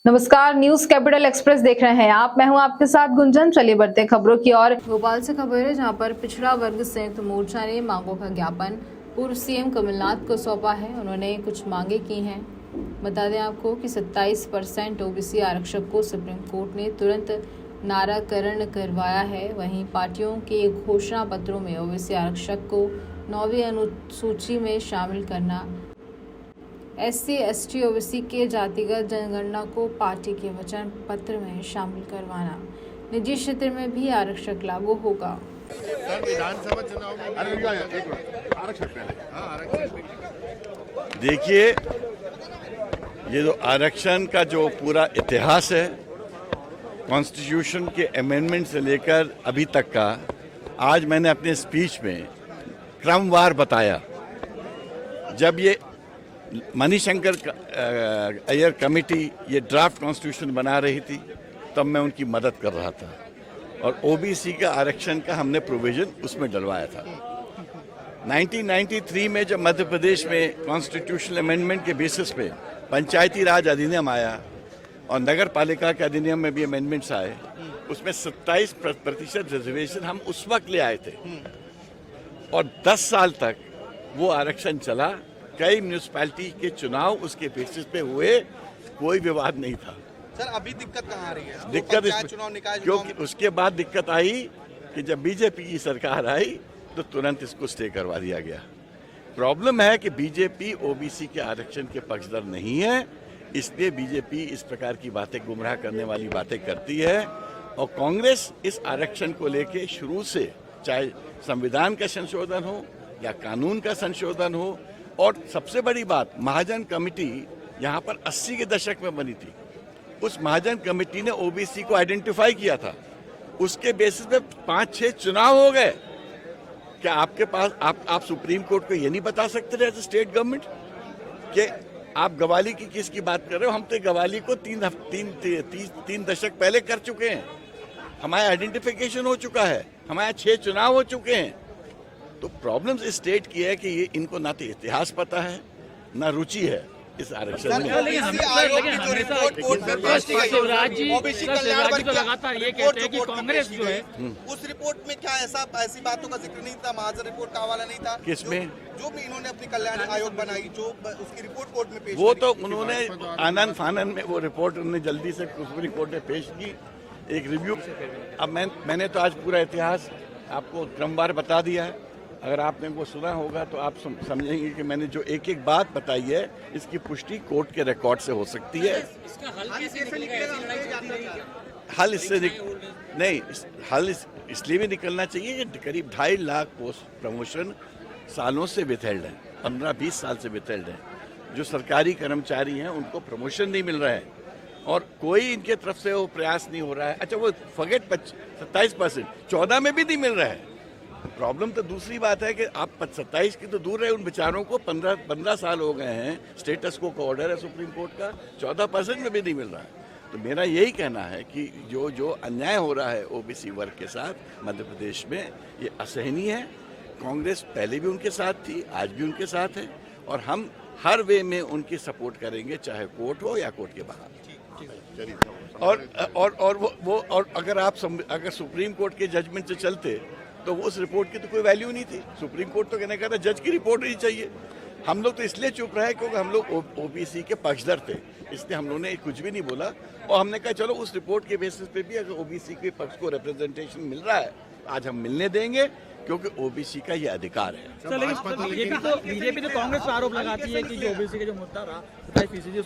नमस्कार, news capital express देख रहे हैं आप। मैं हूं आपके साथ गुंजन। चलिए बढ़ते खबरों की ओर। भोपाल से खबर है, जहां पर पिछड़ा वर्ग संयुक्त मोर्चा ने मांगों का ज्ञापन पूर्व सीएम कमलनाथ को सौंपा है। उन्होंने कुछ मांगे की हैं। बता दें आपको कि 27% ओबीसी आरक्षक को सुप्रीम कोर्ट ने तुरंत नाराकरण करवाया है। वहीं पार्टियों के घोषणा पत्रों में ओबीसी आरक्षक को 9वीं अनुसूची में शामिल करना, SC, ST, OBC के जातिगत जनगणना को पार्टी के वचन पत्र में शामिल करवाना, निजी क्षेत्र में भी आरक्षक लागू होगा। विधानसभा चुनाव में आरक्षक देखिए, ये जो आरक्षण का जो पूरा इतिहास है, कॉन्स्टिट्यूशन के अमेंडमेंट से लेकर अभी तक का, आज मैंने अपने स्पीच में क्रमवार बताया। जब ये मणिशंकर अय्यर कमेटी ये ड्राफ्ट कॉन्स्टिट्यूशन बना रही थी, तब मैं उनकी मदद कर रहा था और ओबीसी का आरक्षण का हमने प्रोविजन उसमें डलवाया था। 1993 में जब मध्य प्रदेश में कॉन्स्टिट्यूशनल अमेंडमेंट के बेसिस पे पंचायती राज अधिनियम आया और नगर पालिका के अधिनियम में भी अमेंडमेंट्स आए, उसमें 27% रिजर्वेशन हम उस वक्त ले आए थे और 10 साल तक वो आरक्षण चला। कई म्यूनिसिपैलिटी के चुनाव उसके बेसिस पे हुए, कोई विवाद नहीं था। सर, अभी दिक्कत कहाँ आ रही है? दिक्कत क्योंकि चुनाव उसके बाद दिक्कत आई कि जब बीजेपी की सरकार आई तो तुरंत इसको स्टे करवा दिया गया। प्रॉब्लम है कि बीजेपी ओबीसी के आरक्षण के पक्षधर नहीं है, इसलिए बीजेपी इस प्रकार की बातें, गुमराह करने वाली बातें करती है। और कांग्रेस इस आरक्षण को लेके शुरू से, चाहे संविधान का संशोधन हो या कानून का संशोधन हो, और सबसे बड़ी बात, महाजन कमेटी यहाँ पर 80 के दशक में बनी थी। उस महाजन कमेटी ने ओबीसी को आइडेंटिफाई किया था, उसके बेसिस पे 5-6 चुनाव हो गए। क्या आपके पास आप सुप्रीम कोर्ट को ये नहीं बता सकते थे एज स्टेट गवर्नमेंट कि आप गवाली की किसकी बात कर रहे हो? हम तो गवाली को 3 दशक पहले कर चुके हैं, हमारा आइडेंटिफिकेशन हो चुका है, हमारे 6 चुनाव हो चुके हैं। तो प्रॉब्लम इस स्टेट की है कि ये इनको ना तो इतिहास पता है, ना रुचि है इस आरक्षण में। लगातार ये कहते हैं कि कांग्रेस जो है, उस रिपोर्ट में क्या ऐसी बातों का जिक्र नहीं था? महाजन रिपोर्ट का हवाला नहीं था? किसमें? जो भी इन्होंने अपनी कल्याण आयोग बनाई, जो उसकी रिपोर्ट कोर्ट में पेश, वो तो उन्होंने आनंद फानन में वो रिपोर्ट उन्होंने जल्दी से सुप्रीम कोर्ट में पेश की, एक रिव्यू। अब मैंने तो आज पूरा इतिहास आपको क्रमवार बता दिया है। अगर आपने वो सुना होगा तो आप समझेंगे कि मैंने जो एक एक बात बताई है, इसकी पुष्टि कोर्ट के रिकॉर्ड से हो सकती है। हल इससे नहीं, हल इसलिए भी निकलना चाहिए कि करीब 2.5 लाख पोस्ट प्रमोशन सालों से विथहेल्ड है, 15-20 साल से विथहेल्ड है। जो सरकारी कर्मचारी हैं उनको प्रमोशन नहीं मिल रहा है और कोई इनके तरफ से वो प्रयास नहीं हो रहा है। अच्छा, वो फॉरगेट 27%, 14 में भी नहीं मिल रहा है। प्रॉब्लम तो दूसरी बात है कि आप 27 की तो दूर रहे, उन बेचारों को 15 साल हो गए हैं, स्टेटस को ऑर्डर है सुप्रीम कोर्ट का, 14% में भी नहीं मिल रहा है। तो मेरा यही कहना है कि जो अन्याय हो रहा है ओबीसी वर्ग के साथ मध्य प्रदेश में, ये असहनीय है। कांग्रेस पहले भी उनके साथ थी, आज भी उनके साथ है और हम हर वे में उनकी सपोर्ट करेंगे, चाहे कोर्ट हो या कोर्ट के बाहर। और अगर सुप्रीम कोर्ट के जजमेंट से चलते तो उस रिपोर्ट की तो कोई वैल्यू नहीं थी। सुप्रीम कोर्ट तो कहने का था जज की रिपोर्ट ही चाहिए। हम लोग तो इसलिए चुप रहे क्योंकि हम लोग ओबीसी के पक्षधर थे, इसलिए हम लोगों ने कुछ भी नहीं बोला और हमने कहा चलो उस रिपोर्ट के बेसिस पे भी अगर ओबीसी के पक्ष को रिप्रेजेंटेशन मिल रहा है, आज हम मिलने देंगे, क्योंकि ओबीसी का ये अधिकार है। बीजेपी तो कांग्रेस पर आरोप लगाती है कि जो ओबीसी का जो मुद्दा रहा 27%